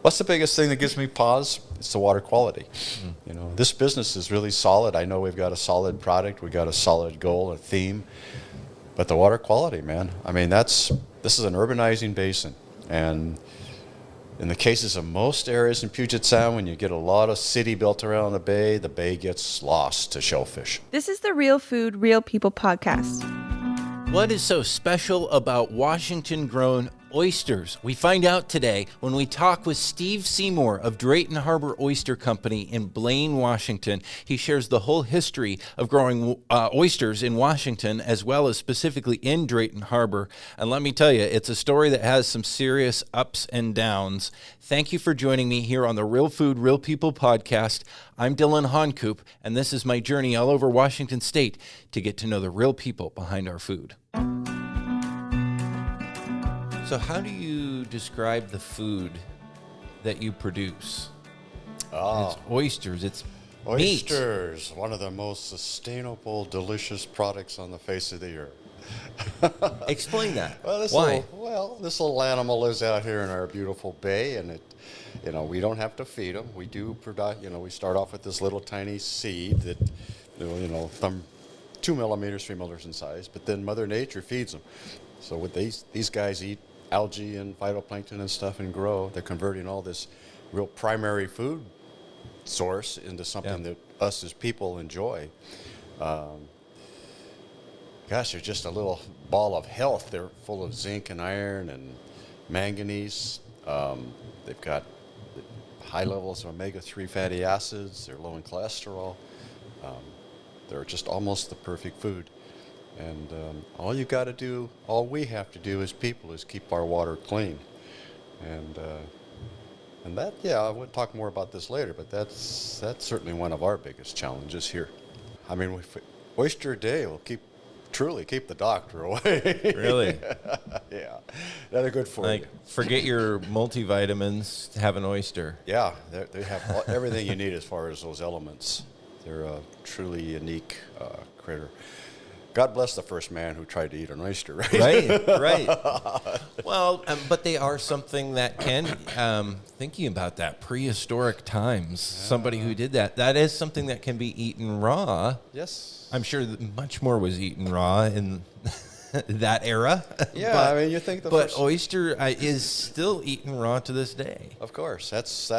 What's the biggest thing that gives me pause? It's the water quality. You know, this business is really solid. I know we've got a solid product, we got a solid goal, a theme, but the water quality, man. I mean, this is an urbanizing basin, and in the cases of most areas in Puget Sound, when you get a lot of city built around the bay gets lost to shellfish. This is the Real Food, Real People podcast. What is so special about Washington-grown oysters? We find out today when we talk with Steve Seymour of Drayton Harbor Oyster Company in Blaine, Washington. He shares the whole history of growing oysters in Washington, as well as specifically in Drayton Harbor. And let me tell you, it's a story that has some serious ups and downs. Thank you for joining me here on the Real Food, Real People podcast. I'm Dylan Honcoop, and this is my journey all over Washington State to get to know the real people behind our food. So how do you describe the food that you produce? It's oysters, it's Oysters, meat. One of the most sustainable, delicious products on the face of the earth. Explain that. Why? This little animal lives out here in our beautiful bay, and we don't have to feed them. We do provide, we start off with this little tiny seed that, 2 millimeters, 3 millimeters in size, but then Mother Nature feeds them. So what these guys eat algae and phytoplankton and stuff and grow. They're converting all this real primary food source into something that us as people enjoy. They're just a little ball of health. They're full of zinc and iron and manganese. They've got high levels of omega-3 fatty acids. They're low in cholesterol. They're just almost the perfect food. And all we have to do as people is keep our water clean. And that, I would talk more about this later, but that's certainly one of our biggest challenges here. I mean, oyster a day will truly keep the doctor away. Really? Yeah, they're good for you. Forget your multivitamins, have an oyster. Yeah, they have everything you need as far as those elements. They're a truly unique critter. God bless the first man who tried to eat an oyster, right? Right. Well, but they are something that can, thinking about that, prehistoric times, somebody who did that is something that can be eaten raw. Yes. I'm sure that much more was eaten raw in that era. Yeah, you think But oyster is still eaten raw to this day. Of course. That's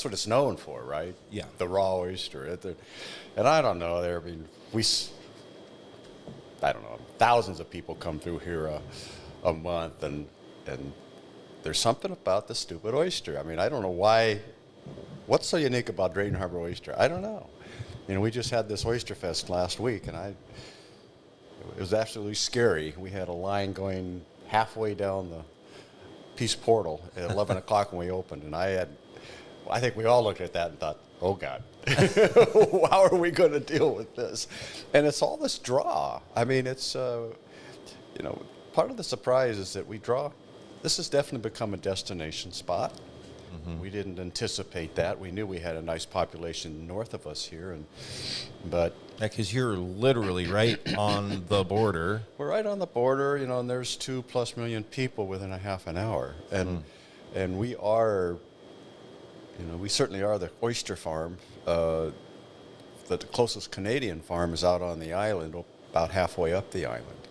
what it's known for, right? Yeah. The raw oyster. And I don't know, thousands of people come through here a month, and there's something about the stupid oyster. I mean, I don't know why. What's so unique about Drayton Harbor Oyster? I don't know. We just had this Oyster Fest last week, and it was absolutely scary. We had a line going halfway down the Peace Portal at 11 o'clock when we opened, and I think we all looked at that and thought, oh, God, how are we going to deal with this? And it's all this draw. I mean, it's, part of the surprise is that this has definitely become a destination spot. Mm-hmm. We didn't anticipate that. We knew we had a nice population north of us here, but because you're literally right on the border. We're right on the border, and there's 2+ million people within a half an hour, and we are. We certainly are the oyster farm. The closest Canadian farm is out on the island, about halfway up the island.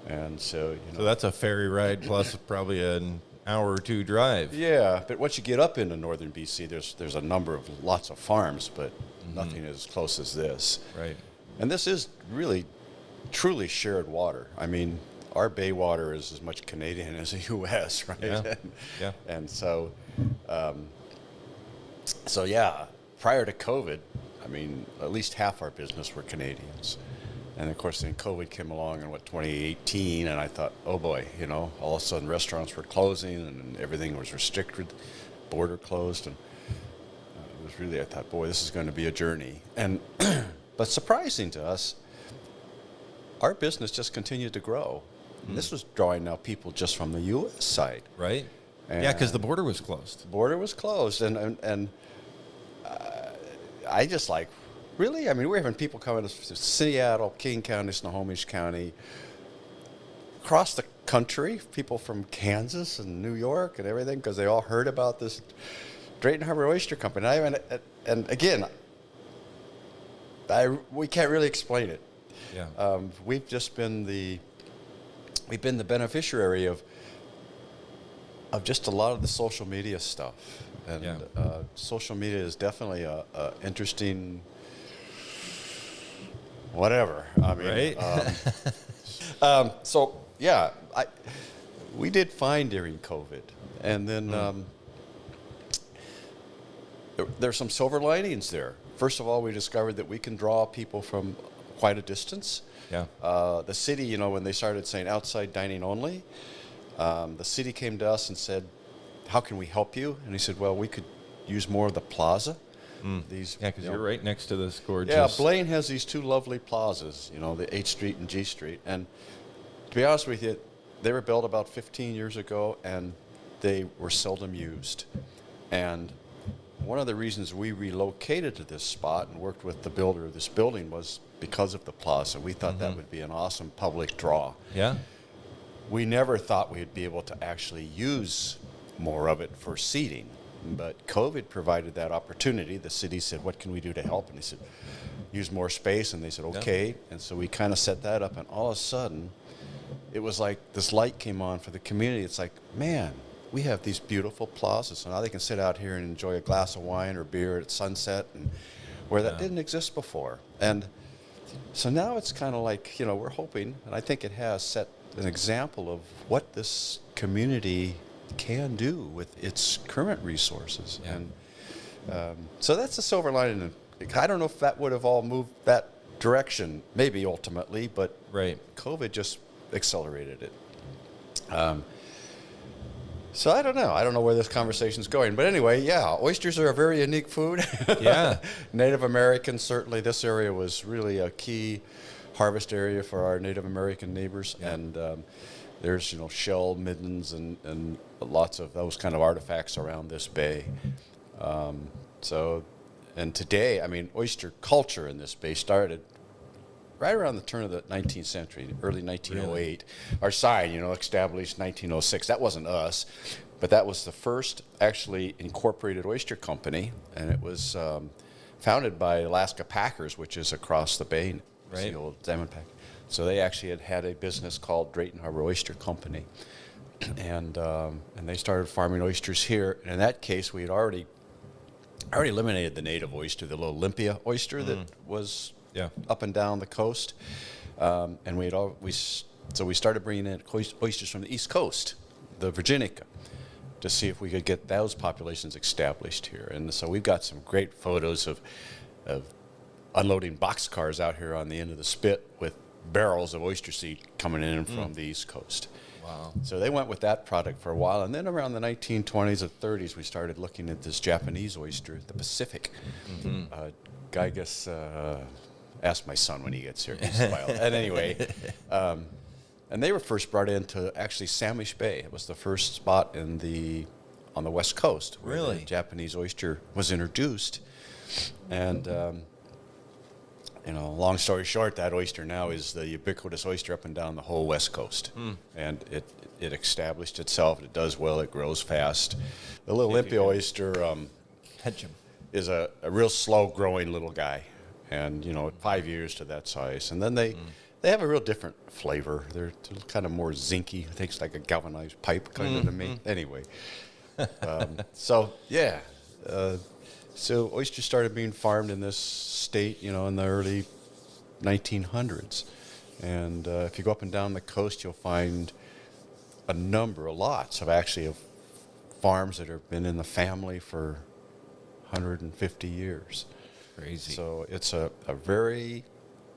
And so, So that's a ferry ride plus probably an hour or two drive. Yeah, but once you get up into northern BC, there's a number of lots of farms, but nothing as close as this. Right. And this is really, truly shared water. I mean, our bay water is as much Canadian as the U.S., right? Yeah. And so... prior to COVID, at least half our business were Canadians. And of course, then COVID came along in 2018, and I thought, oh boy, all of a sudden restaurants were closing and everything was restricted, border closed, and it was really, I thought, boy, this is going to be a journey. And but surprising to us, our business just continued to grow. And this was drawing now people just from the U.S. side. Right. And because the border was closed. The border was closed, and I just really? We're having people coming to Seattle, King County, Snohomish County, across the country, people from Kansas and New York and everything, because they all heard about this Drayton Harbor Oyster Company. And again, we can't really explain it. Yeah. We've just been the beneficiary of just a lot of the social media stuff, and social media is definitely a interesting whatever. I mean, Right. so yeah, we did fine during COVID, and then there's some silver linings there. First of all, we discovered that we can draw people from quite a distance. Yeah. The city, you know, when they started saying outside dining only, the city came to us and said, "How can we help you?" And he said, "Well, we could use more of the plaza." These, Yeah, because you know, you're right next to this gorgeous. yeah, Blaine has these two lovely plazas, you know, the 8th Street and G Street. And to be honest with you, they were built about 15 years ago, and they were seldom used. And one of the reasons we relocated to this spot and worked with the builder of this building was because of the plaza. We thought that would be an awesome public draw. Yeah. We never thought we'd be able to actually use more of it for seating. But COVID provided that opportunity. The city said, "What can we do to help?" And they said, "Use more space." And they said, "Okay." And so we kind of set that up. And all of a sudden, it was like this light came on for the community. It's like, man, we have these beautiful plazas. So now they can sit out here and enjoy a glass of wine or beer at sunset, and where that didn't exist before. And so now it's kind of like, you know, we're hoping, and I think it has set an example of what this community can do with its current resources. Yeah. And so that's the silver lining. I don't know if that would have all moved that direction, maybe ultimately, but Right. COVID just accelerated it. So I don't know. I don't know where this conversation's going. But anyway, yeah, oysters are a very unique food. Yeah. Native Americans, certainly this area was really a key harvest area for our Native American neighbors. Yeah. And there's, you know, shell middens and lots of those kind of artifacts around this bay. And today, I mean, oyster culture in this bay started right around the turn of the 19th century, early 1908. Our sign, you know, established 1906. That wasn't us, but that was the first actually incorporated oyster company, and it was founded by Alaska Packers, which is across the bay. It's Right. the old salmon pack. So they actually had a business called Drayton Harbor Oyster Company, and they started farming oysters here. And in that case, we had already eliminated the native oyster, the little Olympia oyster that was up and down the coast, and so we started bringing in oysters from the East Coast, the Virginica, to see if we could get those populations established here. And so we've got some great photos of unloading boxcars out here on the end of the spit with barrels of oyster seed coming in from the East Coast. Wow. So they went with that product for a while, and then around the 1920s and 30s, we started looking at this Japanese oyster, the Pacific. Guy gets ask my son when he gets here. He's wild. And anyway, and they were first brought into actually Samish Bay. It was the first spot on the West Coast where Really? the Japanese oyster was introduced. And you know, long story short, that oyster now is the ubiquitous oyster up and down the whole West Coast. And it established itself. It does well. It grows fast. The little Olympia oyster Catch him. is a real slow-growing little guy. And, you know, 5 years to that size. And then they have a real different flavor. They're kind of more zinky. I think it's like a galvanized pipe kind of to me. Anyway. So, yeah. So oysters started being farmed in this state, you know, in the early 1900s. And if you go up and down the coast, you'll find lots of farms that have been in the family for 150 years. Crazy. So it's a very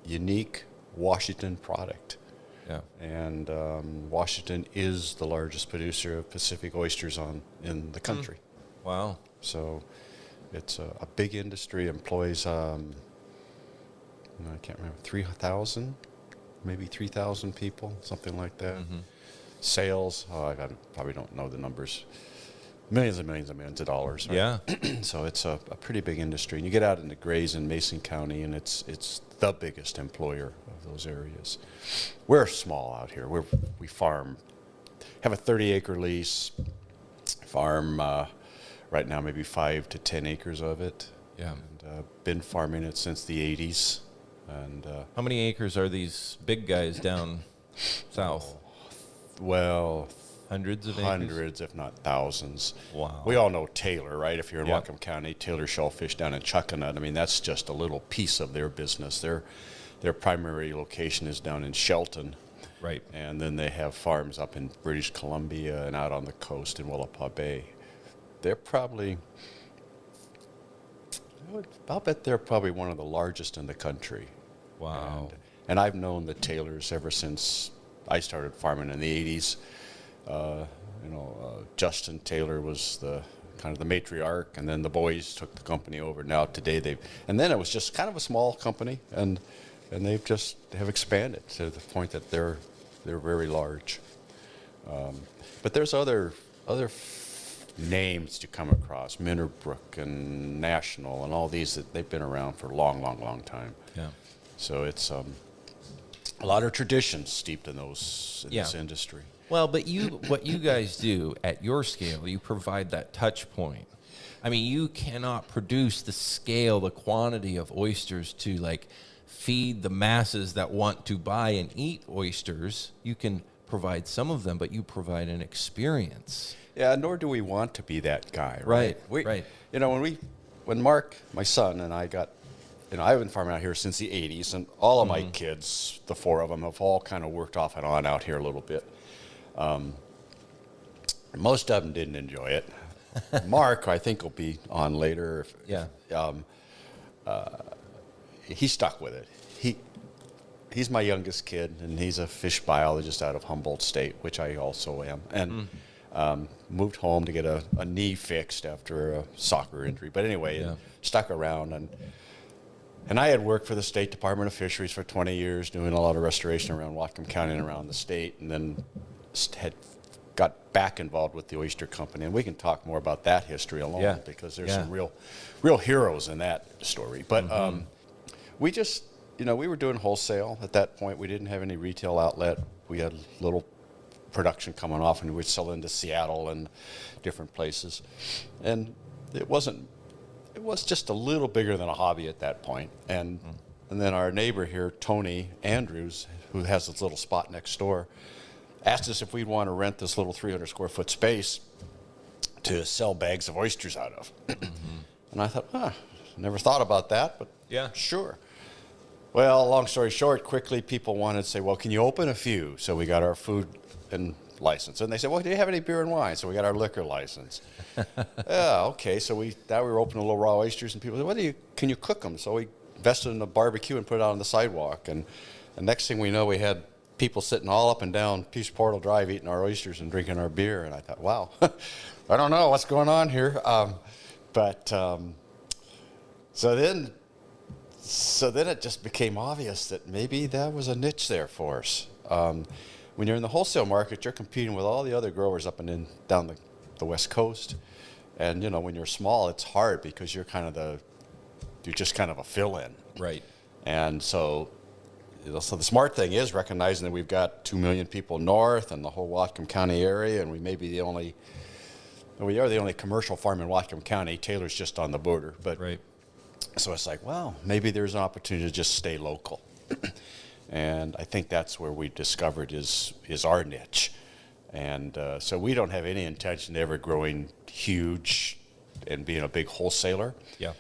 unique Washington product. Yeah. And Washington is the largest producer of Pacific oysters in the country. Wow. So it's a big industry, employs, I can't remember, 3,000, maybe 3,000 people, something like that. Sales, I probably don't know the numbers. Millions and millions and millions of dollars. Right? Yeah. So it's a pretty big industry. And you get out into Grays and Mason County, and it's the biggest employer of those areas. We're small out here. We farm have a 30-acre lease, farm right now maybe 5 to 10 acres of it. Yeah. And been farming it since the 80s. And How many acres are these big guys down south? well, Hundreds of acres? hundreds, if not thousands. Wow. We all know Taylor, right? If you're in Yep. Whatcom County, Taylor Shellfish down in Chuckanut. I mean, that's just a little piece of their business. Their primary location is down in Shelton. Right. And then they have farms up in British Columbia and out on the coast in Willapa Bay. They're probably, I'll bet they're probably one of the largest in the country. Wow. And I've known the Taylors ever since I started farming in the 80s. Justin Taylor was the kind of the matriarch, and then the boys took the company over. Now today and then it was just kind of a small company, and they've just have expanded to the point that they're very large. But there's other names you come across, Minnerbrook and National and all these that they've been around for a long time. Yeah. So it's a lot of traditions steeped in this industry. Well, but what you guys do at your scale, you provide that touch point. I mean, you cannot produce the scale, the quantity of oysters to like feed the masses that want to buy and eat oysters. You can provide some of them, but you provide an experience. Yeah, nor do we want to be that guy, Right, right? right. You know, when Mark, my son, and I got, I've been farming out here since the 80s, and all of my kids, the 4 of them, have all kind of worked off and on out here a little bit. Most of them didn't enjoy it. Mark, I think, will be on later. He stuck with it. He's my youngest kid, and he's a fish biologist out of Humboldt State, which I also am, and moved home to get a knee fixed after a soccer injury. But anyway, stuck around, and I had worked for the State Department of Fisheries for 20 years, doing a lot of restoration around Whatcom County and around the state, and then had got back involved with the Oyster Company. And we can talk more about that history alone, because there's some real heroes in that story. But we just, we were doing wholesale at that point. We didn't have any retail outlet. We had little production coming off, and we'd sell into Seattle and different places. And it was just a little bigger than a hobby at that point. And then our neighbor here, Tony Andrews, who has this little spot next door, asked us if we'd want to rent this little 300 square foot space to sell bags of oysters out of. And I thought, never thought about that, but sure. Well, long story short, quickly people wanted to say, well, can you open a few? So we got our food and license. And they said, well, do you have any beer and wine? So we got our liquor license. Okay. So we were opening little raw oysters, and people said, can you cook them? So we invested in a barbecue and put it out on the sidewalk. And the next thing we know, we had people sitting all up and down Peace Portal Drive eating our oysters and drinking our beer. And I thought, wow, I don't know what's going on here. So then it just became obvious that maybe that was a niche there for us. When you're in the wholesale market, you're competing with all the other growers up and down the West Coast. And, when you're small, it's hard because you're just kind of a fill-in. Right. And so the smart thing is recognizing that we've got 2 million people north and the whole Whatcom County area, and we are the only commercial farm in Whatcom County. Taylor's just on the border. But Right. So it's like, well, maybe there's an opportunity to just stay local. And I think that's where we discovered is our niche. And so we don't have any intention of ever growing huge and being a big wholesaler. Yeah.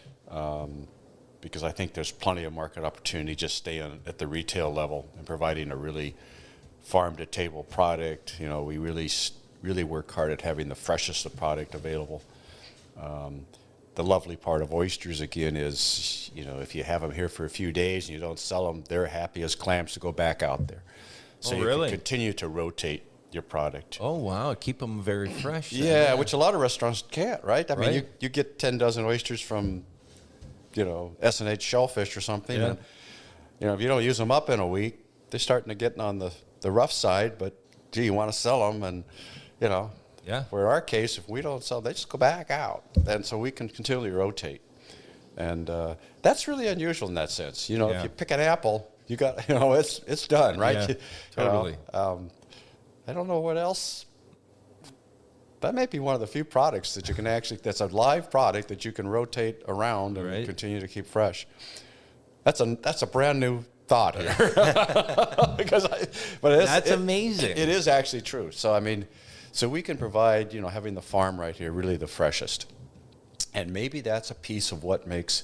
Because I think there's plenty of market opportunity just staying at the retail level and providing a really farm-to-table product. We really work hard at having the freshest of product available. The lovely part of oysters, again, is, if you have them here for a few days and you don't sell them, they're happy as clams to go back out there. So you can continue to rotate your product. Oh, wow. Keep them very fresh. Yeah, which a lot of restaurants can't, right? I mean, you get 10 dozen oysters from, S&H Shellfish or something. Yeah. And, if you don't use them up in a week, they're starting to get on the rough side. But, gee, you want to sell them and, Yeah. For our case, if we don't sell, they just go back out. And so we can continually rotate. And that's really unusual in that sense. If you pick an apple, you got, it's done, right? Yeah, totally. I don't know what else that may be one of the few products that you can actually, that's a live product that you can rotate around and continue to keep fresh. That's a brand new thought here. That's amazing. It is actually true. So, I mean, so we can provide, having the farm right here, really the freshest. And maybe that's a piece of what makes,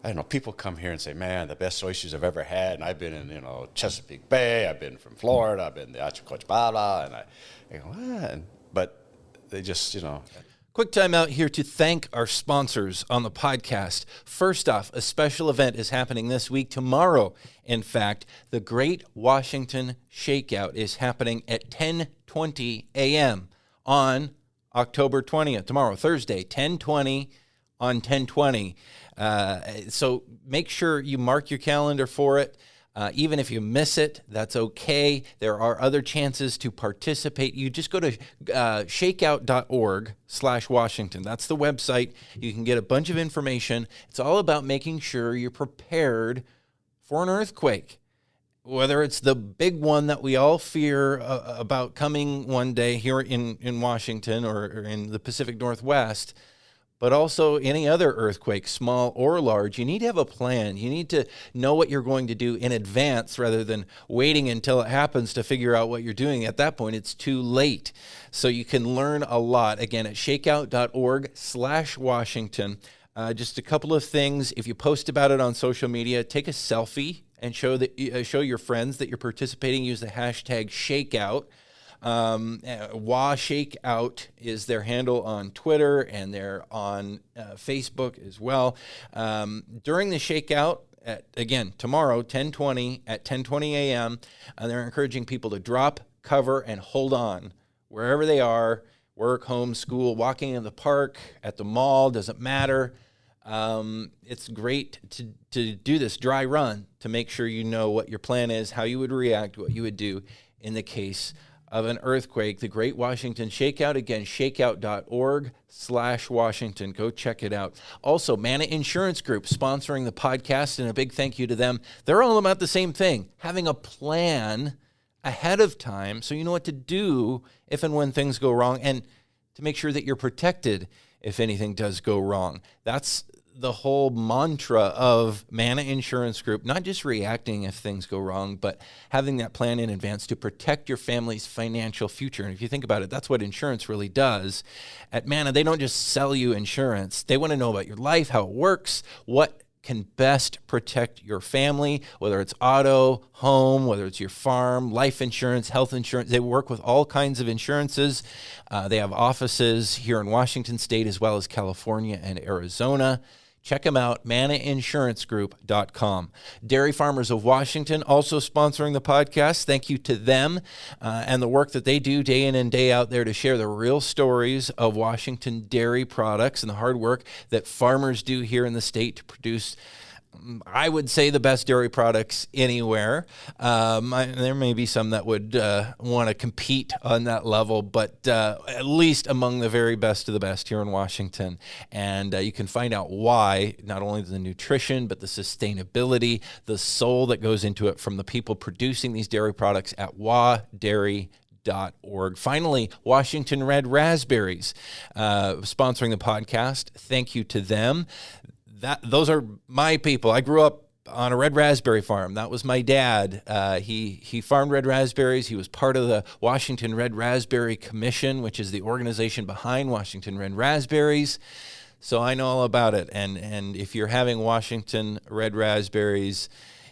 I don't know, people come here and say, man, the best oysters I've ever had. And I've been in, Chesapeake Bay, I've been from Florida, I've been the Achacoach, blah, blah. And I go, what? But they just, Quick time out here to thank our sponsors on the podcast. First off, a special event is happening this week. Tomorrow, in fact, the Great Washington Shakeout is happening at 10:20 a.m. on October 20th. Tomorrow, Thursday, 10:20 on 10:20. So make sure you mark your calendar for it. Even if you miss it, that's okay. There are other chances to participate. You just go to shakeout.org/Washington. That's the website. You can get a bunch of information. It's all about making sure you're prepared for an earthquake, whether it's the big one that we all fear about coming one day here in Washington or in the Pacific Northwest, but also any other earthquake, small or large. You need to have a plan. You need to know what you're going to do in advance rather than waiting until it happens to figure out what you're doing. At that point, it's too late. So you can learn a lot, again, at shakeout.org/Washington. Just a couple of things. If you post about it on social media, take a selfie and show your friends that you're participating. Use the hashtag shakeout. WA Shakeout is their handle on Twitter, and they're on Facebook as well. During the shakeout, tomorrow, 10:20 at 10:20 a.m., they're encouraging people to drop, cover, and hold on wherever they are, work, home, school, walking in the park, at the mall, doesn't matter. It's great to do this dry run to make sure you know what your plan is, how you would react, what you would do in the case of an earthquake. The Great Washington Shakeout, again, shakeout.org/Washington. Go check it out. Also, Mana Insurance Group sponsoring the podcast, and a big thank you to them. They're all about the same thing, having a plan ahead of time so you know what to do if and when things go wrong, and to make sure that you're protected if anything does go wrong. That's the whole mantra of Mana Insurance Group, not just reacting if things go wrong, but having that plan in advance to protect your family's financial future. And if you think about it, that's what insurance really does. At Mana, they don't just sell you insurance. They want to know about your life, how it works, what can best protect your family, whether it's auto, home, whether it's your farm, life insurance, health insurance. They work with all kinds of insurances. They have offices here in Washington State as well as California and Arizona. Check them out, manainsurancegroup.com. Dairy Farmers of Washington also sponsoring the podcast. Thank you to them and the work that they do day in and day out there to share the real stories of Washington dairy products and the hard work that farmers do here in the state to produce, I would say, the best dairy products anywhere. There may be some that would want to compete on that level, but at least among the very best of the best here in Washington. And you can find out why, not only the nutrition, but the sustainability, the soul that goes into it from the people producing these dairy products at wadairy.org. Finally, Washington Red Raspberries sponsoring the podcast. Thank you to them. Those are my people. I grew up on a red raspberry farm. That was my dad. He farmed red raspberries. He was part of the Washington Red Raspberry Commission, which is the organization behind Washington Red Raspberries. So I know all about it. And if you're having Washington Red Raspberries,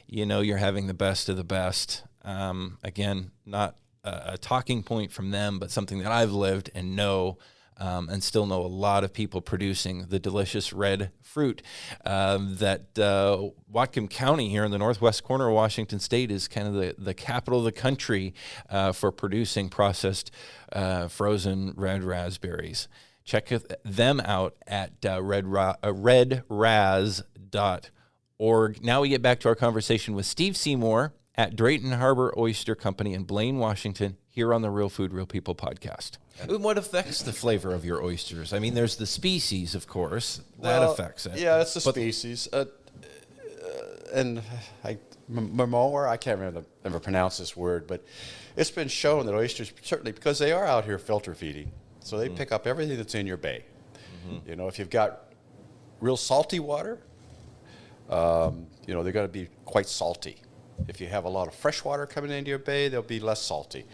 you know you're having the best of the best. Again, not a talking point from them, but something that I've lived and know. And still know a lot of people producing the delicious red fruit that Whatcom County here in the northwest corner of Washington State is kind of the capital of the country for producing processed frozen red raspberries. Check them out at redraz.org. Now we get back to our conversation with Steve Seymour at Drayton Harbor Oyster Company in Blaine, Washington, here on the Real Food, Real People podcast. What affects the flavor of your oysters? I mean, there's the species, of course, that affects it. Yeah, it's the species. And Seymour, I can't never pronounce this word, but it's been shown that oysters, certainly because they are out here filter feeding, So they pick up everything that's in your bay. You know, if you've got real salty water, you know, they're going to be quite salty. If you have a lot of fresh water coming into your bay, they'll be less salty.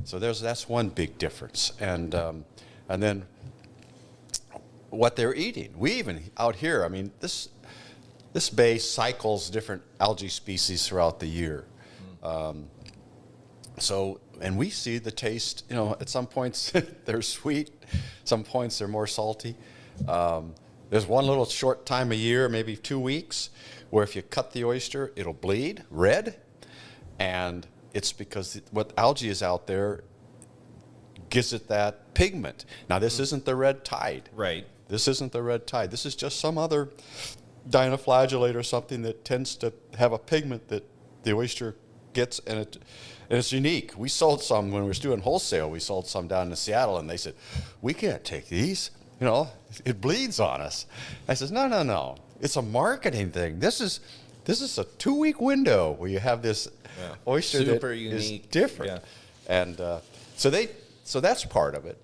So that's one big difference. And then what they're eating. We even out here, I mean, this bay cycles different algae species throughout the year. So, and we see the taste, you know, at some points they're sweet, some points they're more salty. There's one little short time a year, maybe 2 weeks, where if you cut the oyster, it'll bleed red. And it's because what algae is out there gives it that pigment. Now, this isn't the red tide. Right. This isn't the red tide. This is just some other dinoflagellate or something that tends to have a pigment that the oyster gets, and it's unique. We sold some when we were doing wholesale. We sold some down in Seattle, and they said, "We can't take these. You know, it bleeds on us." I says, "No. It's a marketing thing. This is a 2-week window where you have this oyster Super that unique. is different." Yeah. And so that's part of it.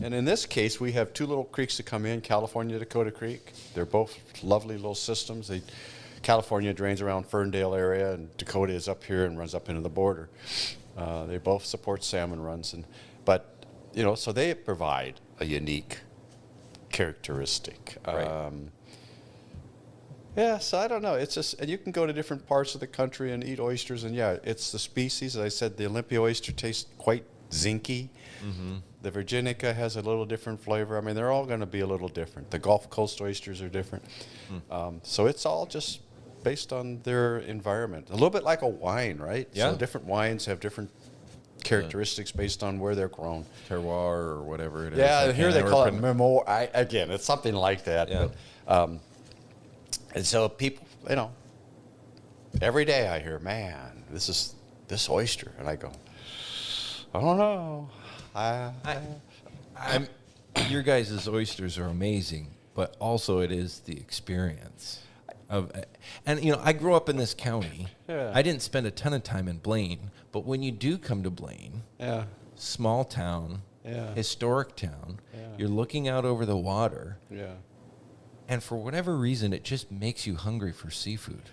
And in this case, we have 2 little creeks that come in, California, Dakota Creek. They're both lovely little systems. California drains around Ferndale area, and Dakota is up here and runs up into the border. They both support salmon runs, but you know, so they provide a unique characteristic. Right. Yeah, so I don't know. It's just, and you can go to different parts of the country and eat oysters, and yeah, it's the species. As I said, the Olympia oyster tastes quite zinky. The Virginica has a little different flavor. I mean, they're all going to be a little different. The Gulf Coast oysters are different. So it's all just based on their environment. A little bit like a wine, right? Yeah. So different wines have different characteristics based on where they're grown. Terroir or whatever it is. Yeah, I here can't they ever call it pronounce- memoir. Again, it's something like that. Yeah. But, and so people, you know, every day I hear, "Man, this oyster," and I go, "I don't know." Your guys' oysters are amazing, but also it is the experience of, and you know, I grew up in this county. Yeah. I didn't spend a ton of time in Blaine, but when you do come to Blaine, Yeah. small town, Yeah. historic town, Yeah. you're looking out over the water, Yeah. and for whatever reason, it just makes you hungry for seafood.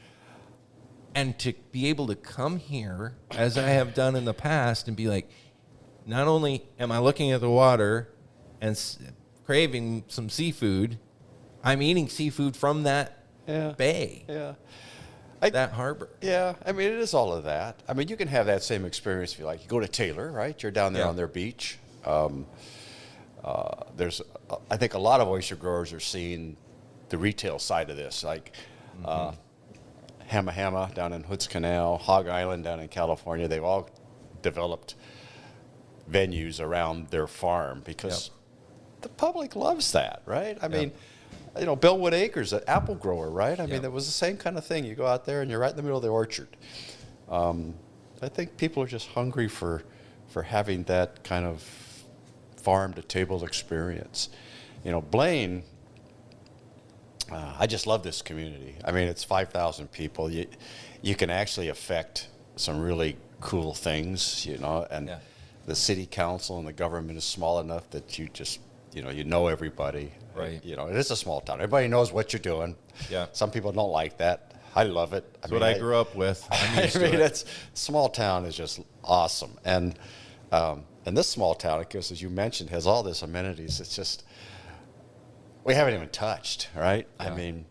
And to be able to come here, as I have done in the past, and be like, not only am I looking at the water and craving some seafood, I'm eating seafood from that bay, Yeah. that harbor. Yeah, I mean, it is all of that. I mean, you can have that same experience if you like. You go to Taylor, right? You're down there Yeah. on their beach. There's, I think a lot of oyster growers are seeing the retail side of this, like Hamma Hamma down in Hoods Canal, Hog Island down in California. They've all developed venues around their farm because the public loves that, right? I mean, you know, Bellwood Acres, an apple grower, right? I mean, it was the same kind of thing. You go out there and you're right in the middle of the orchard. I think people are just hungry for having that kind of farm-to-table experience. You know, Blaine, I just love this community. I mean, it's 5,000 people. You can actually affect some really cool things, you know, and the city council and the government is small enough that you just, you know everybody. Right. You know, it is a small town. Everybody knows what you're doing. Yeah. Some people don't like that. I love it. That's what I grew up with. I'm used to it. It's small town is just awesome, and this small town, of course, as you mentioned, has all this amenities. It's just we haven't even touched, right? Yeah. I mean,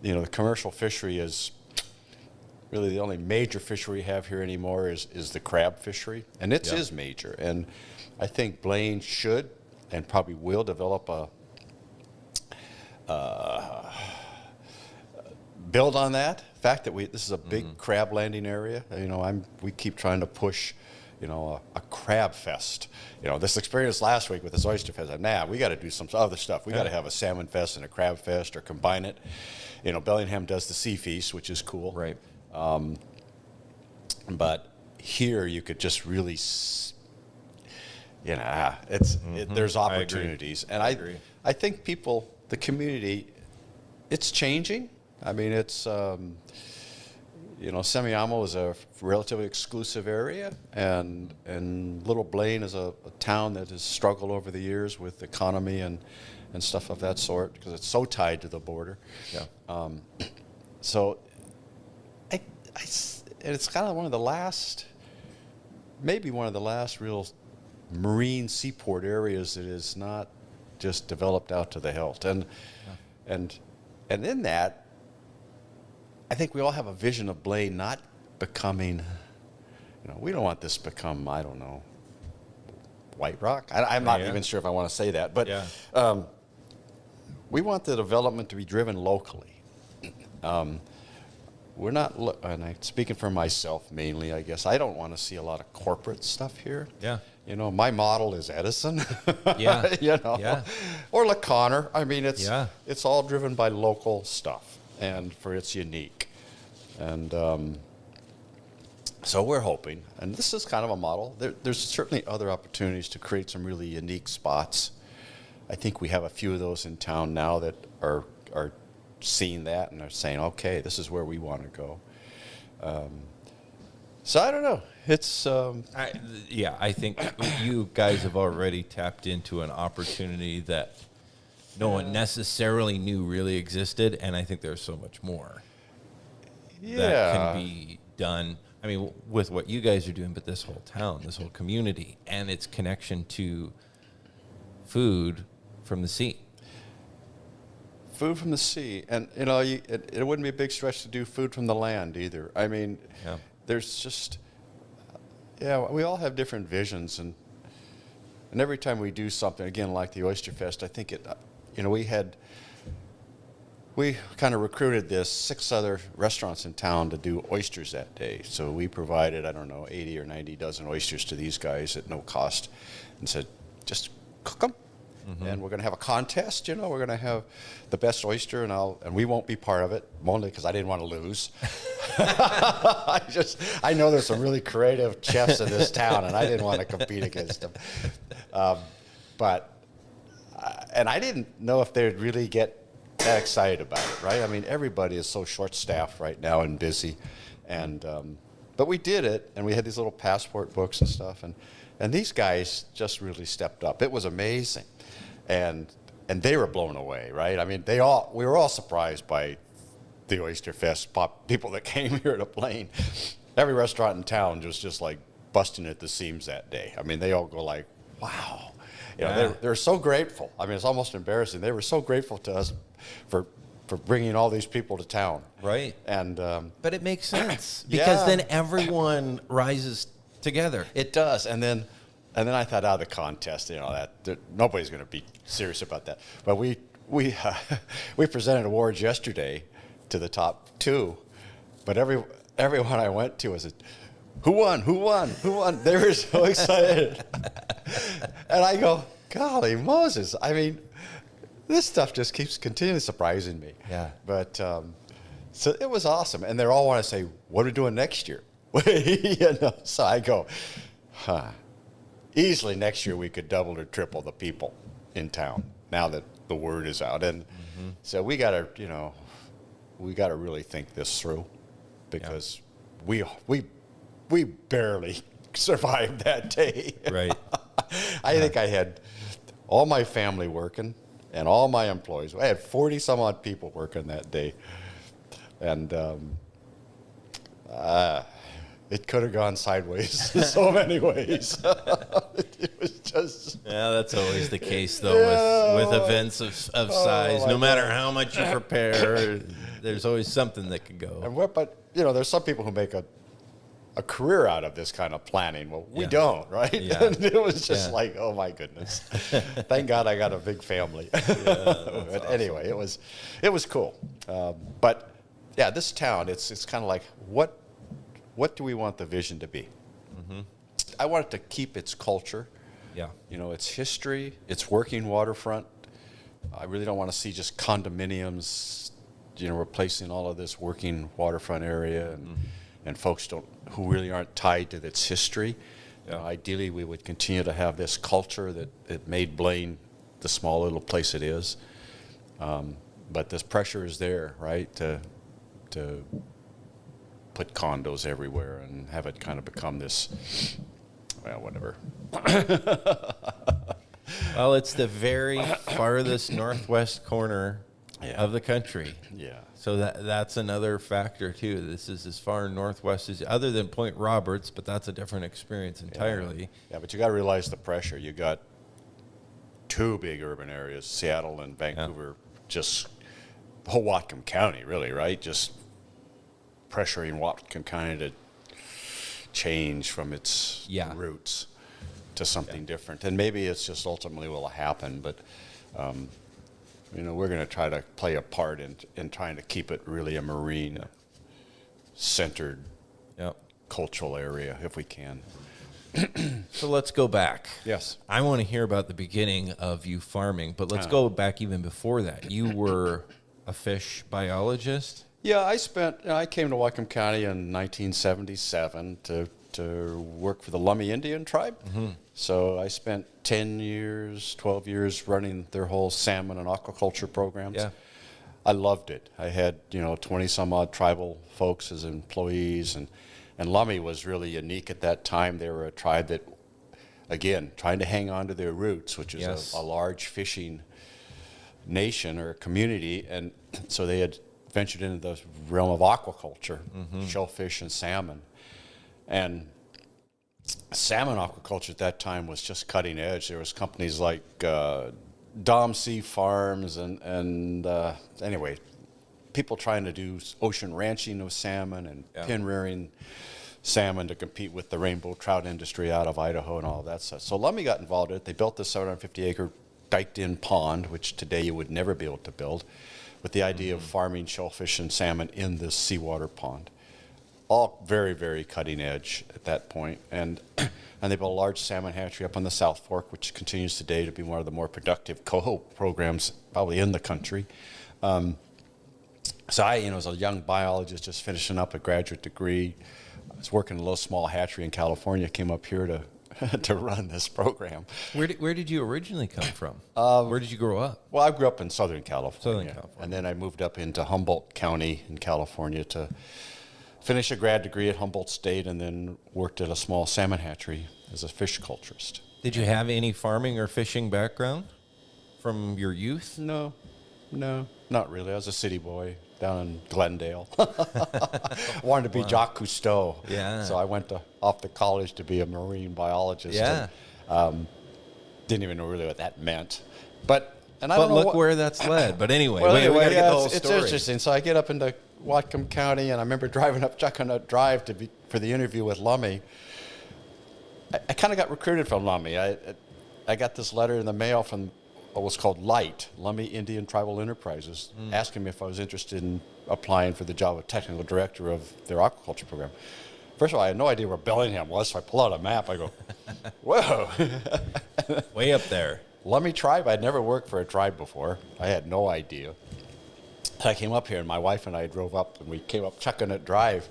you know, the commercial fishery is really the only major fishery we have here anymore is the crab fishery, and it is major. And I think Blaine should and probably will develop a build on that fact that this is a big crab landing area. You know, we keep trying to push, you know, a crab fest. You know, this experience last week with this oyster fest. We got to do some other stuff. We got to have a salmon fest and a crab fest, or combine it. You know, Bellingham does the sea feast, which is cool. Right. But here you could just really, you know, there's opportunities, and I agree. I think the community, it's changing. I mean, it's Semiahmo is a relatively exclusive area, and Little Blaine is a town that has struggled over the years with economy and stuff of that sort because it's so tied to the border. Yeah. So, and it's kind of maybe one of the last real marine seaport areas that is not just developed out to the hilt, and in that, I think we all have a vision of Blaine not becoming, we don't want this to become, I don't know, White Rock. I'm not even sure if I want to say that, but we want the development to be driven locally. We're not, and I'm speaking for myself mainly, I guess, I don't want to see a lot of corporate stuff here. Yeah. My model is Edison. Yeah. Yeah. Or LeConner. I mean, it's all driven by local stuff and for its unique. And so we're hoping, and this is kind of a model. There's certainly other opportunities to create some really unique spots. I think we have a few of those in town now that are seeing that and are saying, okay, this is where we want to go. So I don't know. It's I think you guys have already tapped into an opportunity that no one necessarily knew really existed, and I think there's so much more that can be done. I mean, with what you guys are doing, but this whole town, this whole community, and its connection to food from the sea. Food from the sea, and it wouldn't be a big stretch to do food from the land either. I mean, there's just, we all have different visions, and every time we do something, again, like the Oyster Fest, I think we kind of recruited 6 other restaurants in town to do oysters that day. So we provided, 80 or 90 dozen oysters to these guys at no cost, and said, just cook them. Mm-hmm. And we're going to have a contest, we're going to have the best oyster, and we won't be part of it, only because I didn't want to lose. I know there's some really creative chefs in this town, and I didn't want to compete against them. And I didn't know if they would really get that excited about it, right? I mean, everybody is so short-staffed right now and busy, and but we did it, and we had these little passport books and stuff, and these guys just really stepped up. It was amazing. And they were blown away, right? I mean, we were all surprised by the Oyster Fest people that came here to Blaine. Every restaurant in town was just like busting at the seams that day. I mean, they all go like, wow. They're so grateful. I mean, it's almost embarrassing. They were so grateful to us for bringing all these people to town. Right. And but it makes sense because then everyone rises together. It does. And then I thought, the contest, nobody's going to be serious about that. But we presented awards yesterday to the top 2, but everyone I went to was, who won? Who won? Who won? They were so excited, and I go, golly Moses! I mean, this stuff just keeps continually surprising me. Yeah. But so it was awesome, and they all want to say, what are we doing next year? So I go, easily next year we could double or triple the people in town now that the word is out, and so we got to really think this through, because we barely survived that day. Right. I think I had all my family working and all my employees. I had 40 some odd people working that day, and it could have gone sideways in so many ways. It was just... Yeah, that's always the case, though, with events of size. No matter how much you prepare, there's always something that could go. But there's some people who make a career out of this kind of planning. Well, we don't, right? Yeah. And it was just like, oh, my goodness. Thank God I got a big family. But anyway, it was cool. But, this town, it's kind of like, what do we want the vision to be? Mm-hmm. I want it to keep its culture, its history, its working waterfront. I really don't want to see just condominiums, replacing all of this working waterfront area, and folks who really aren't tied to its history. Yeah. Ideally, we would continue to have this culture that made Blaine the small little place it is. But this pressure is there, right, to put condos everywhere and have it kind of become this, well, whatever. Well, it's the very farthest northwest corner of the country. Yeah. So that's another factor too. This is as far northwest as other than Point Roberts, but that's a different experience entirely. Yeah, but you got to realize the pressure. You got two big urban areas, Seattle and Vancouver, just the whole Whatcom County, really, right? Just pressuring Whatcom County to change from its roots to something different. And maybe it's just ultimately will happen, but we're going to try to play a part in trying to keep it really a marine-centered cultural area if we can. So let's go back. Yes. I want to hear about the beginning of you farming, but let's go back even before that. You were a fish biologist? Yeah, I came to Whatcom County in 1977 to work for the Lummi Indian tribe. Mm-hmm. So I spent 10 years, 12 years running their whole salmon and aquaculture programs. Yeah. I loved it. I had, 20 some odd tribal folks as employees, and Lummi was really unique at that time. They were a tribe that, again, trying to hang on to their roots, which is a large fishing nation or community, and so they had ventured into the realm of aquaculture, shellfish and salmon. And salmon aquaculture at that time was just cutting edge. There was companies like Dom Sea Farms and anyway, people trying to do ocean ranching of salmon and pin rearing salmon to compete with the rainbow trout industry out of Idaho and all of that stuff. So Lummi got involved in it. They built this 750-acre diked-in pond, which today you would never be able to build, with the idea of farming shellfish and salmon in this seawater pond. All very, very cutting edge at that point. And they built a large salmon hatchery up on the South Fork, which continues today to be one of the more productive coho programs probably in the country. So I, as a young biologist just finishing up a graduate degree, I was working in a little small hatchery in California, came up here to to run this program. Where did you originally come from? Where did you grow up? Well, I grew up in Southern California. And then I moved up into Humboldt County in California to finish a grad degree at Humboldt State, and then worked at a small salmon hatchery as a fish culturist. Did you have any farming or fishing background from your youth? No, not really. I was a city boy down in Glendale. Wanted to be Jacques Cousteau. Yeah. So I went off to college to be a marine biologist. Yeah. And, didn't even know really what that meant. But I don't know look where that's led. But anyway, well, we gotta get the whole it's story. interesting. So I get up into Whatcom County, and I remember driving up Chuckanut Drive for the interview with Lummi. I kind of got recruited from Lummi. I got this letter in the mail from what was called LIGHT, Lummi Indian Tribal Enterprises, asking me if I was interested in applying for the job of technical director of their aquaculture program. First of all, I had no idea where Bellingham was, so I pull out a map. I go, whoa. Way up there. Lummi tribe? I'd never worked for a tribe before. I had no idea. So I came up here, and my wife and I drove up, and we came up Chuckanut Drive,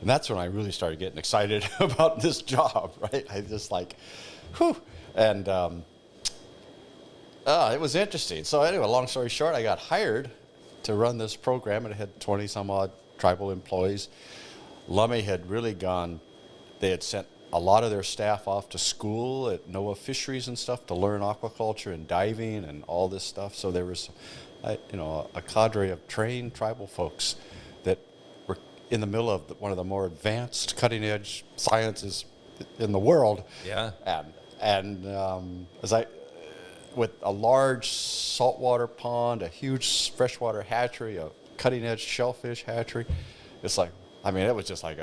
and that's when I really started getting excited about this job, right? I just like, whew. And it was interesting. So anyway, long story short, I got hired to run this program, and it had 20 some odd tribal employees. Lummi had really they had sent a lot of their staff off to school at NOAA Fisheries and stuff to learn aquaculture and diving and all this stuff. So there was, a cadre of trained tribal folks that were in the middle of one of the more advanced, cutting-edge sciences in the world. Yeah. And with a large saltwater pond, a huge freshwater hatchery, a cutting-edge shellfish hatchery, it's like, it was just like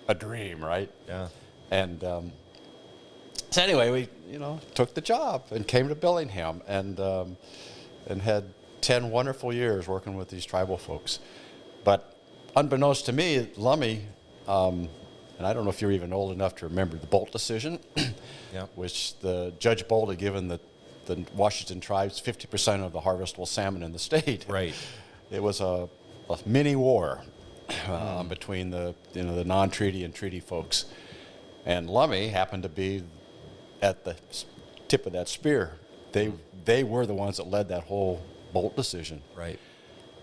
a dream, right? Yeah. And so anyway, we took the job and came to Bellingham and had 10 wonderful years working with these tribal folks. But unbeknownst to me, Lummi, and I don't know if you're even old enough to remember the Bolt decision, which the Judge Bolt had given the Washington tribes 50% of the harvestable salmon in the state. Right. It was a mini war between the non-treaty and treaty folks. And Lummi happened to be at the tip of that spear. They were the ones that led that whole Bolt decision. Right.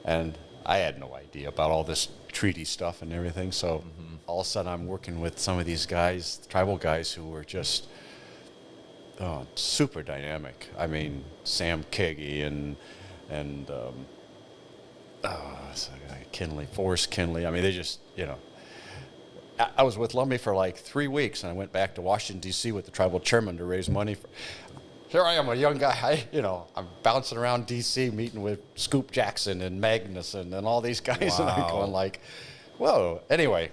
And I had no idea about all this treaty stuff and everything. So all of a sudden I'm working with some of these guys, tribal guys, who were just super dynamic. I mean, Sam Keggy and Kinley, Forrest Kinley. I mean, they just, I was with Lumby for like 3 weeks, and I went back to Washington, D.C. with the tribal chairman to raise money for. Here I am, a young guy. I'm bouncing around D.C. meeting with Scoop Jackson and Magnuson and all these guys, and I'm going like, whoa. Anyway,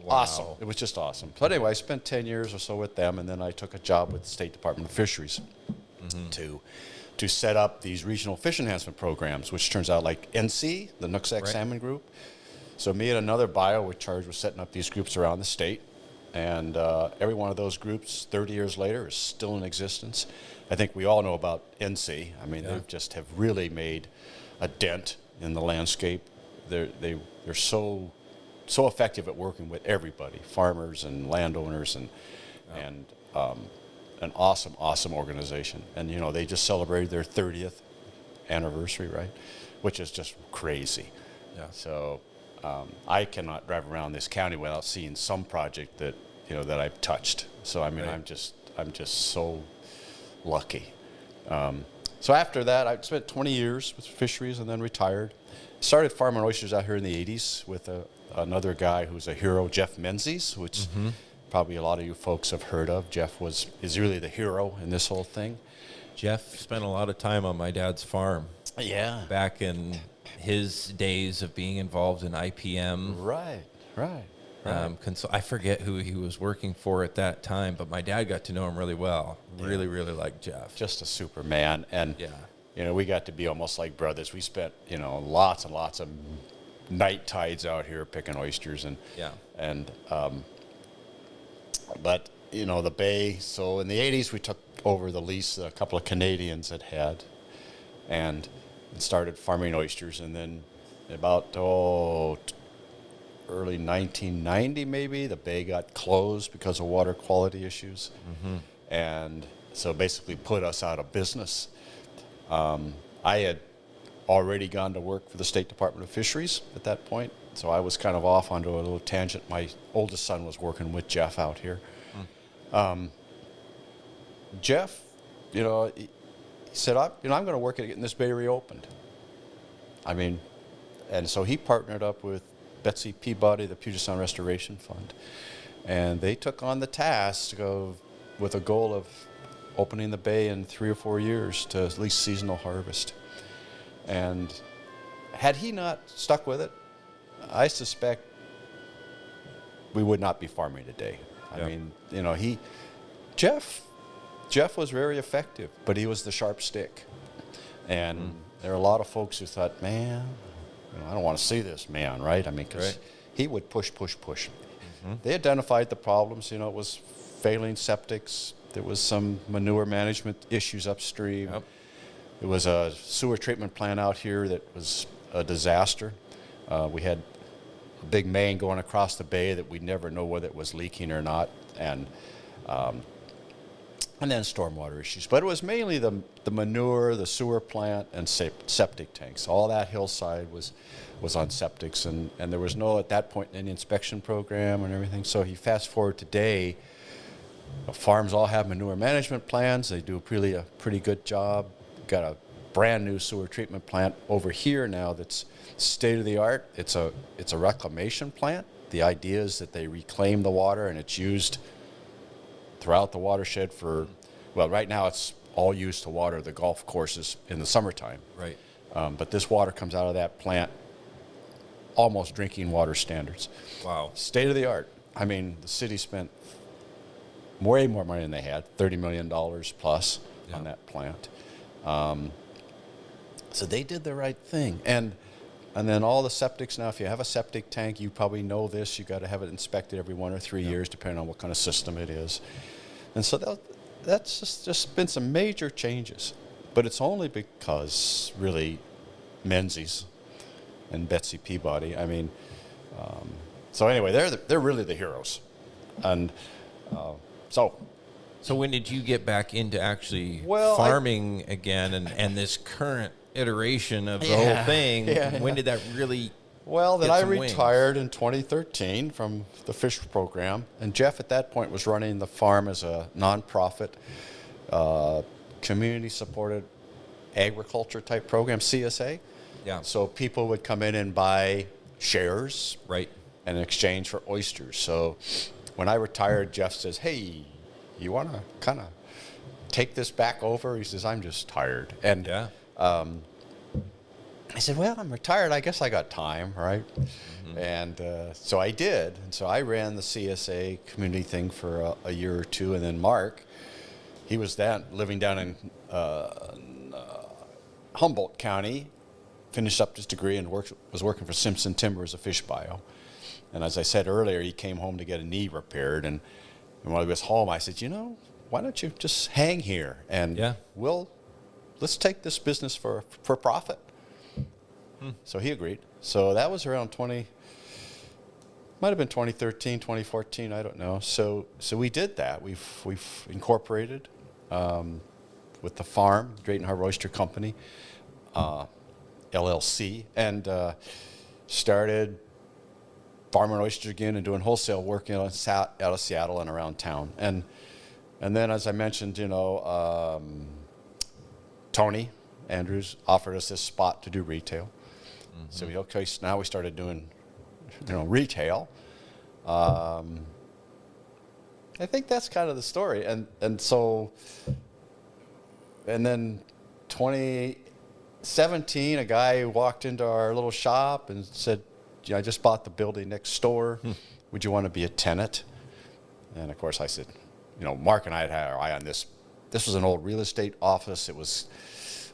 awesome. It was just awesome. But anyway, I spent 10 years or so with them, and then I took a job with the State Department of Fisheries to set up these regional fish enhancement programs, which turns out like NC, the Nooksack Salmon Group. So me and another bio were charged with setting up these groups around the state. And every one of those groups, 30 years later, is still in existence. I think we all know about NC. I mean, they just have really made a dent in the landscape. They're so effective at working with everybody, farmers and landowners, and an awesome organization. And they just celebrated their 30th anniversary, right? Which is just crazy. Yeah. So I cannot drive around this county without seeing some project that that I've touched. So I mean, I'm just so lucky. So after that, I spent 20 years with fisheries and then retired. Started farming oysters out here in the 80s with another guy who's a hero, Jeff Menzies, which probably a lot of you folks have heard of. Jeff is really the hero in this whole thing. Jeff spent a lot of time on my dad's farm. Yeah. Back in his days of being involved in IPM. Right. I forget who he was working for at that time, but my dad got to know him really well. Really liked Jeff. Just a super man. And, we got to be almost like brothers. We spent, lots and lots of night tides out here picking oysters. But, the bay, so in the 80s we took over the lease a couple of Canadians had and started farming oysters. And then about, early 1990 maybe, the bay got closed because of water quality issues. And so basically put us out of business. I had already gone to work for the State Department of Fisheries at that point, so I was kind of off onto a little tangent. My oldest son was working with Jeff out here. Jeff, he said, I'm going to work at getting this bay reopened. I mean, and so he partnered up with Betsy Peabody, the Puget Sound Restoration Fund, and they took on the task with a goal of opening the bay in 3 or 4 years to at least seasonal harvest. And had he not stuck with it, I suspect we would not be farming today. I mean, Jeff was very effective, but he was the sharp stick. And there are a lot of folks who thought, man, I don't want to see this man, right? I mean, because he would push. They identified the problems. It was failing septics. There was some manure management issues upstream. There was a sewer treatment plant out here that was a disaster. We had a big main going across the bay that we'd never know whether it was leaking or not, and then stormwater issues. But it was mainly the manure, the sewer plant, and septic tanks. All that hillside was on septics, and there was no, at that point, any inspection program and everything. So you fast forward today, the farms all have manure management plans. They do a pretty good job. Got a brand new sewer treatment plant over here now that's state of the art. It's a reclamation plant. The idea is that they reclaim the water and it's used throughout the watershed right now it's all used to water the golf courses in the summertime. Right. But this water comes out of that plant almost drinking water standards. Wow. State of the art. I mean, the city spent way more money than they had, $30 million plus on that plant. So they did the right thing. And then all the septics now, if you have a septic tank, you probably know this, you got to have it inspected every 1 or 3 years, depending on what kind of system it is. And so that's just been some major changes. But it's only because, really, Menzies and Betsy Peabody, I mean, so anyway, they're really the heroes. And so when did you get back into actually Well, farming again and this current iteration of the Yeah, whole thing. yeah, When yeah. did that really? Well, then Get I some wings. retired in 2013 from the fish program, and Jeff at that point was running the farm as a nonprofit, community-supported agriculture type program, CSA. Yeah. So people would come in and buy shares Right. in exchange for oysters. So when I retired, Jeff says, "Hey, you want to kind of take this back over?" He says, "I'm just tired." And Yeah. I said, "Well, I'm retired. I guess I got time, right?" And so I did. And so I ran the CSA community thing for a year or two. And then Mark, he was living down in Humboldt County, finished up his degree and was working for Simpson Timber as a fish bio. And as I said earlier, he came home to get a knee repaired. And while he was home, I said, why don't you just hang here and Yeah. let's take this business for profit. So he agreed. So that was around might have been 2013, 2014, I don't know. So we did that. We've incorporated with the farm, Drayton Harbor Oyster Company, LLC, and started farming oysters again and doing wholesale work out of Seattle and around town. And then, as I mentioned, Tony Andrews offered us this spot to do retail. So so now we started doing, retail. I think that's kind of the story. And then 2017, a guy walked into our little shop and said, "I just bought the building next door. Would you want to be a tenant?" And of course I said, Mark and I had our eye on this. This was an old real estate office.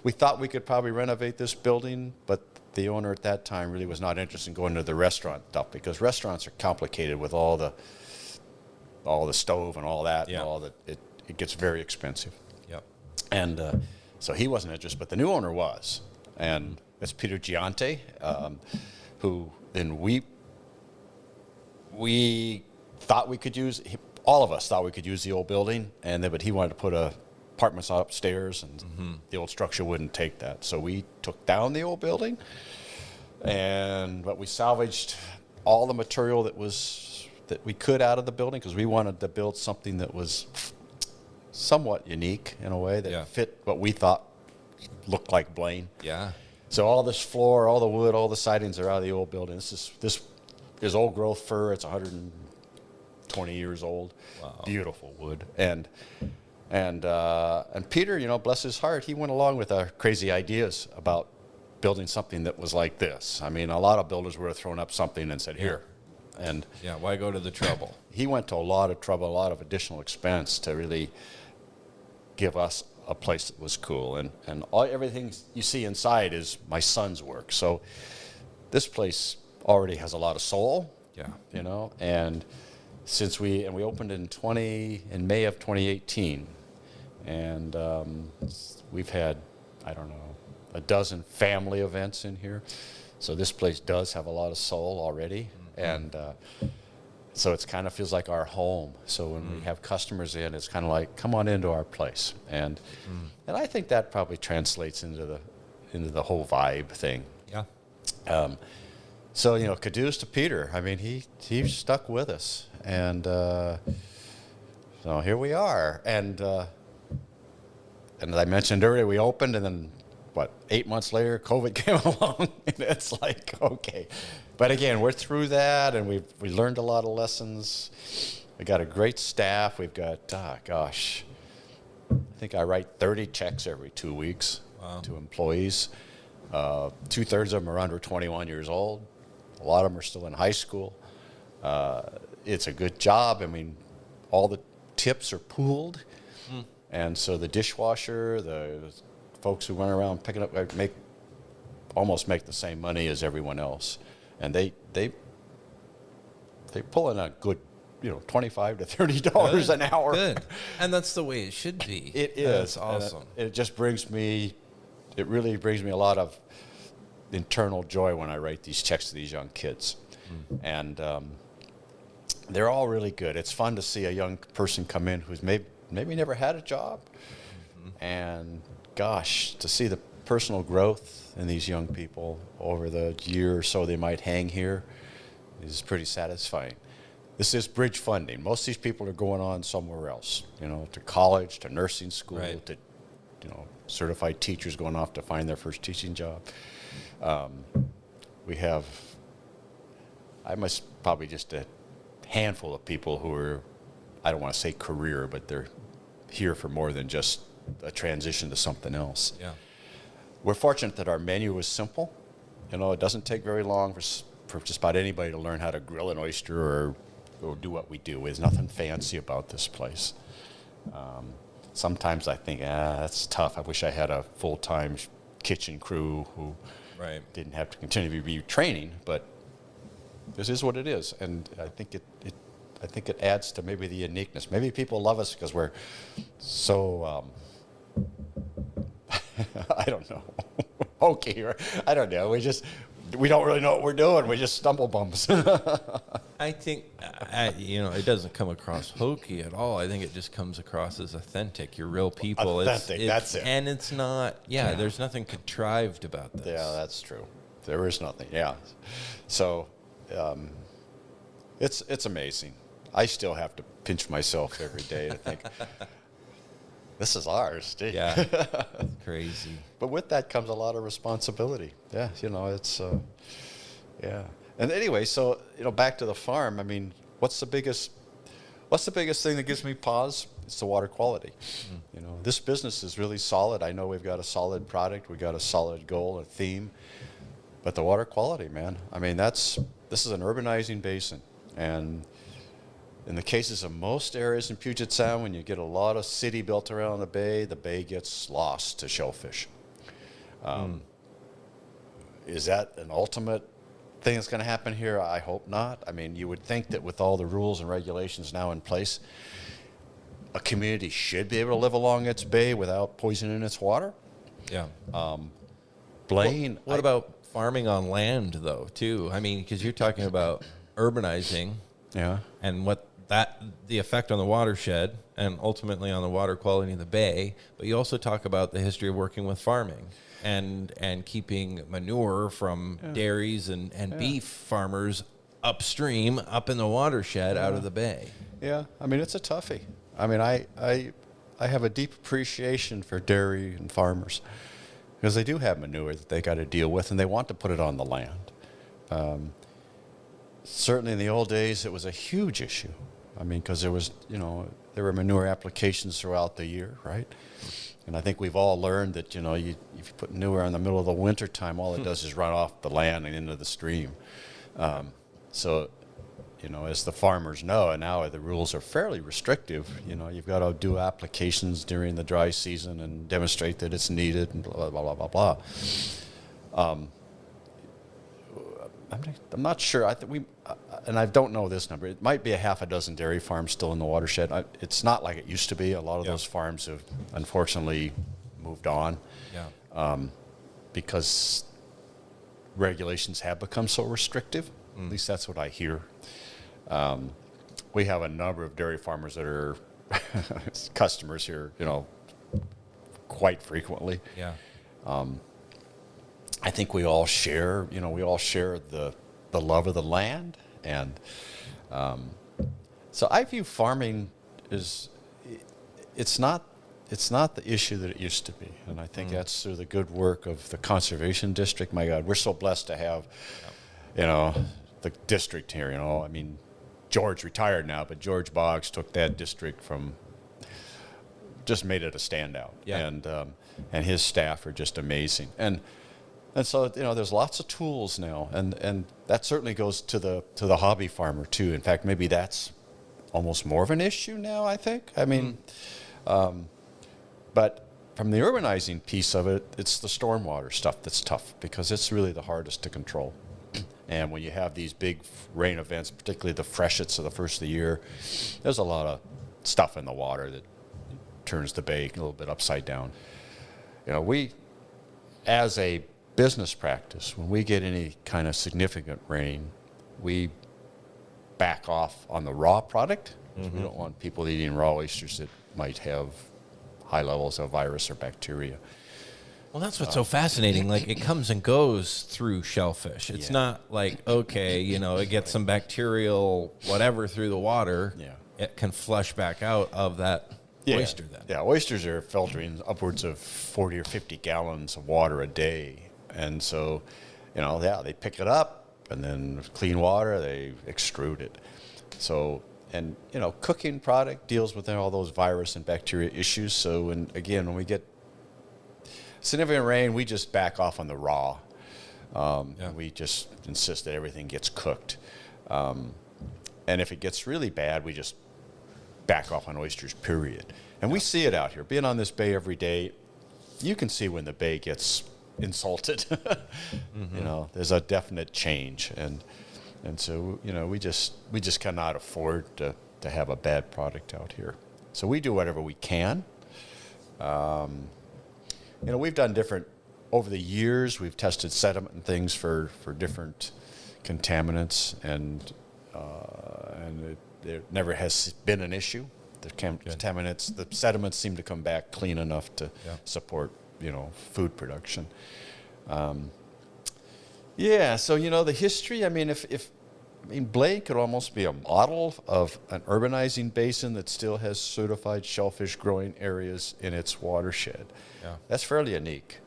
We thought we could probably renovate this building, but the owner at that time really was not interested in going to the restaurant stuff, because restaurants are complicated with all the stove and all that. Yeah. And it gets very expensive. Yep. And so he wasn't interested, but the new owner was. And it's Peter Giante, who then we thought we could use, all of us thought we could use the old building, but he wanted to put apartments upstairs, and the old structure wouldn't take that. So we took down the old building, but we salvaged all the material that we could out of the building, because we wanted to build something that was somewhat unique in a way that fit what we thought looked like Blaine. Yeah. So all this floor, all the wood, all the sidings are out of the old building. This is old growth fir. It's 120 years old. Wow. Beautiful wood. And Peter, bless his heart, he went along with our crazy ideas about building something that was like this. I mean, a lot of builders would have thrown up something and said, "Here." And Yeah. Why go to the trouble? he went to a lot of trouble, a lot of additional expense to really give us a place that was cool. And everything you see inside is my son's work. So this place already has a lot of soul. Yeah. And since we opened in May of 2018, and we've had, I don't know, a dozen family events in here. So this place does have a lot of soul already. And so it kind of feels like our home. So when we have customers in, it's kind of like, come on into our place. And I think that probably translates into the whole vibe thing. Yeah. So, kudos to Peter. I mean, he stuck with us. And so here we are. And as I mentioned earlier, we opened, and then, 8 months later, COVID came along. And it's like, okay. But again, we're through that, and we learned a lot of lessons. We got a great staff. We've got, I think I write 30 checks every 2 weeks to employees. 2/3 of them are under 21 years old. A lot of them are still in high school. It's a good job. I mean, all the tips are pooled. And so the dishwasher, the folks who run around picking up, almost make the same money as everyone else. And they pull in a good, $25 to $30 an hour. Good. And that's the way it should be. It is. That's awesome. It really brings me a lot of internal joy when I write these checks to these young kids. And they're all really good. It's fun to see a young person come in who's maybe never had a job. And gosh, to see the personal growth in these young people over the year or so they might hang here is pretty satisfying. This is bridge funding. Most of these people are going on somewhere else, to college, to nursing school, Right. to, certified teachers going off to find their first teaching job. We have, probably just a handful of people who are, I don't want to say career, but they're here for more than just a transition to something else. Yeah. We're fortunate that our menu is simple. It doesn't take very long for just about anybody to learn how to grill an oyster or do what we do. There's nothing fancy about this place. Sometimes I think, that's tough. I wish I had a full-time kitchen crew who Right. didn't have to continue to be training, but this is what it is. And I think it adds to maybe the uniqueness. Maybe people love us because we're so, I don't know, hokey, or I don't know. We don't really know what we're doing. We just stumble bumps. I think, it doesn't come across hokey at all. I think it just comes across as authentic. You're real people. Authentic, that's it. And it's not, there's nothing contrived about this. Yeah, that's true. There is nothing, yeah. So it's amazing. I still have to pinch myself every day to think, this is ours. Gee. Yeah, it's crazy. But with that comes a lot of responsibility. Yeah, it's, yeah. And anyway, so, back to the farm, I mean, what's the biggest thing that gives me pause? It's the water quality. This business is really solid. I know we've got a solid product. We've got a solid goal, a theme. But the water quality, man, I mean, this is an urbanizing basin. And in the cases of most areas in Puget Sound, when you get a lot of city built around the bay gets lost to shellfish. Is that an ultimate thing that's going to happen here? I hope not. I mean, you would think that with all the rules and regulations now in place, a community should be able to live along its bay without poisoning its water. Yeah. Blaine. What about farming on land, though, too? I mean, because you're talking about urbanizing. Yeah. And the effect on the watershed and ultimately on the water quality in the bay, but you also talk about the history of working with farming and keeping manure from dairies and beef farmers upstream, up in the watershed, out of the bay. Yeah, I mean, it's a toughie. I mean, I have a deep appreciation for dairy and farmers because they do have manure that they got to deal with, and they want to put it on the land. Certainly in the old days, it was a huge issue. I mean, because there were manure applications throughout the year, right? And I think we've all learned that, if you put manure in the middle of the winter time, all it does is run off the land and into the stream. So, as the farmers know, and now the rules are fairly restrictive, you've got to do applications during the dry season and demonstrate that it's needed and blah, blah, blah, blah, blah. I'm not sure. I think and I don't know this number. It might be a half a dozen dairy farms still in the watershed. It's not like it used to be. A lot of those farms have unfortunately moved on. Yeah. Because regulations have become so restrictive. At least that's what I hear. We have a number of dairy farmers that are customers here, quite frequently. Yeah. I think we all share, the love of the land. And so I view farming as, it's not the issue that it used to be. And I think that's through the good work of the Conservation District. My God, we're so blessed to have, the district here, I mean, George retired now, but George Boggs took that district just made it a standout. Yeah. And his staff are just amazing. And so, there's lots of tools now, and that certainly goes to the hobby farmer too. In fact, maybe that's almost more of an issue now, I think. I mean, but from the urbanizing piece of it, it's the stormwater stuff that's tough because it's really the hardest to control. And when you have these big rain events, particularly the freshets of the first of the year, there's a lot of stuff in the water that turns the bay a little bit upside down. We, as a business practice, when we get any kind of significant rain, we back off on the raw product. We don't want people eating raw oysters that might have high levels of virus or bacteria. Well, that's what's so fascinating. Like, it comes and goes through shellfish. It's not like, okay, it gets some bacterial whatever through the water. Yeah. It can flush back out of that oyster then. Yeah, oysters are filtering upwards of 40 or 50 gallons of water a day. And so, they pick it up, and then with clean water, they extrude it. So, and, cooking product deals with all those virus and bacteria issues. So, when we get significant rain, we just back off on the raw. We just insist that everything gets cooked. And if it gets really bad, we just back off on oysters, period. And we see it out here. Being on this bay every day, you can see when the bay gets insulted. There's a definite change. And so, we just cannot afford to have a bad product out here. So we do whatever we can. We've done over the years, we've tested sediment and things for different contaminants, and there never has been an issue. The contaminants, the sediments seem to come back clean enough to support, food production. So, the history, Blaine could almost be a model of an urbanizing basin that still has certified shellfish growing areas in its watershed. Yeah. That's fairly unique.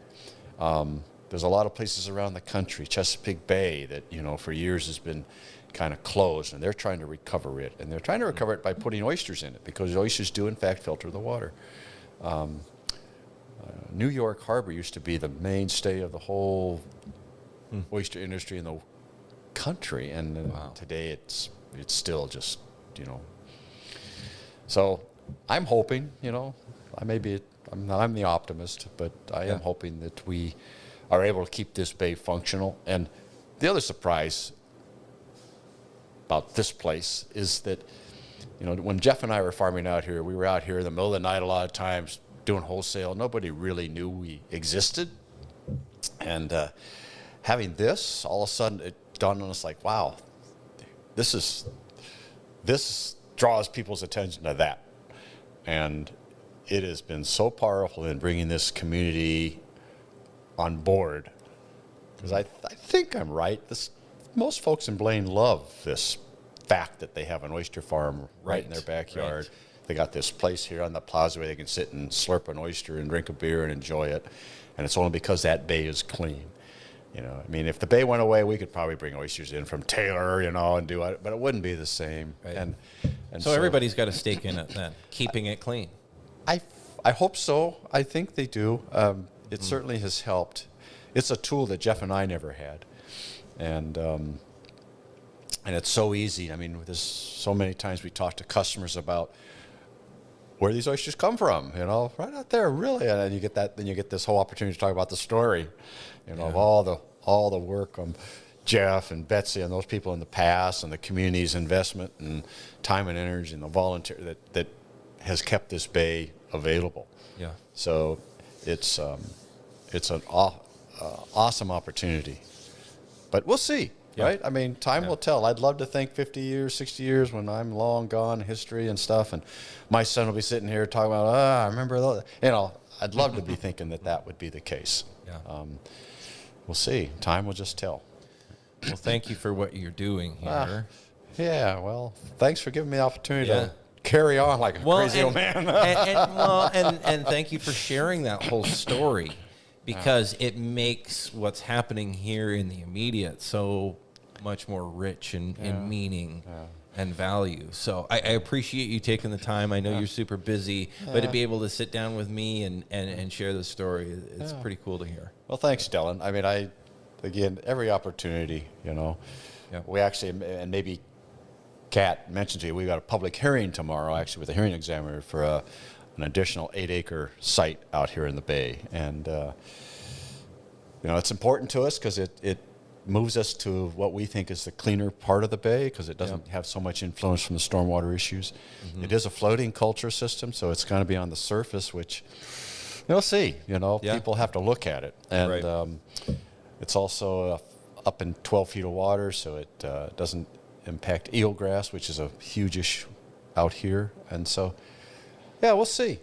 There's a lot of places around the country, Chesapeake Bay, that, for years has been kind of closed, and they're trying to recover it. And they're trying to recover it by putting oysters in it, because oysters do, in fact, filter the water. New York Harbor used to be the mainstay of the whole oyster industry in the country, and today it's still just, So I'm hoping, I'm the optimist, but I am hoping that we are able to keep this bay functional. And the other surprise about this place is that, when Jeff and I were farming out here, we were out here in the middle of the night a lot of times doing wholesale. Nobody really knew we existed. And having this, all of a sudden it dawned on us like, wow, this draws people's attention to that. And it has been so powerful in bringing this community on board. Because I think I'm right. Most folks in Blaine love this fact that they have an oyster farm right in their backyard. Right. They got this place here on the plaza where they can sit and slurp an oyster and drink a beer and enjoy it. And it's only because that bay is clean. If the bay went away, we could probably bring oysters in from Taylor, and do it, but it wouldn't be the same. Right. And so everybody's got a stake in it then, keeping it clean. I hope so. I think they do. It certainly has helped. It's a tool that Jeff and I never had. And it's so easy. There's so many times we talk to customers about where these oysters come from, right out there, really. And then you get this whole opportunity to talk about the story, of all the work Jeff and Betsy and those people in the past, and the community's investment and time and energy and the volunteer that has kept this bay available. Yeah. So it's an awesome opportunity. But we'll see, right? Time will tell. I'd love to think 50 years, 60 years, when I'm long gone, history and stuff, and my son will be sitting here talking about, I remember those. I'd love to be thinking that would be the case. Yeah. We'll see. Time will just tell. Well, thank you for what you're doing here. Well, thanks for giving me the opportunity to carry on like a crazy old man. and thank you for sharing that whole story, because it makes what's happening here in the immediate so much more rich in meaning and value. So I appreciate you taking the time. I know you're super busy, but to be able to sit down with me and share the story, it's pretty cool to hear. Well, thanks, Dylan. Again, every opportunity, we actually, and maybe Kat mentioned to you, we got a public hearing tomorrow, actually, with a hearing examiner for an additional 8-acre site out here in the bay. And, it's important to us because it moves us to what we think is the cleaner part of the bay, because it doesn't have so much influence from the stormwater issues. Mm-hmm. It is a floating culture system, so it's going to be on the surface, which you'll see. People have to look at it. And it's also up in 12 feet of water, so it doesn't impact eelgrass, which is a huge issue out here. And so, we'll see.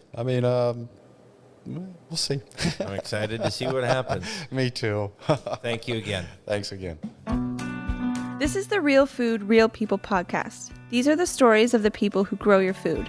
We'll see. I'm excited to see what happens. Me too. Thank you again. Thanks again. This is the Real Food, Real People podcast. These are the stories of the people who grow your food.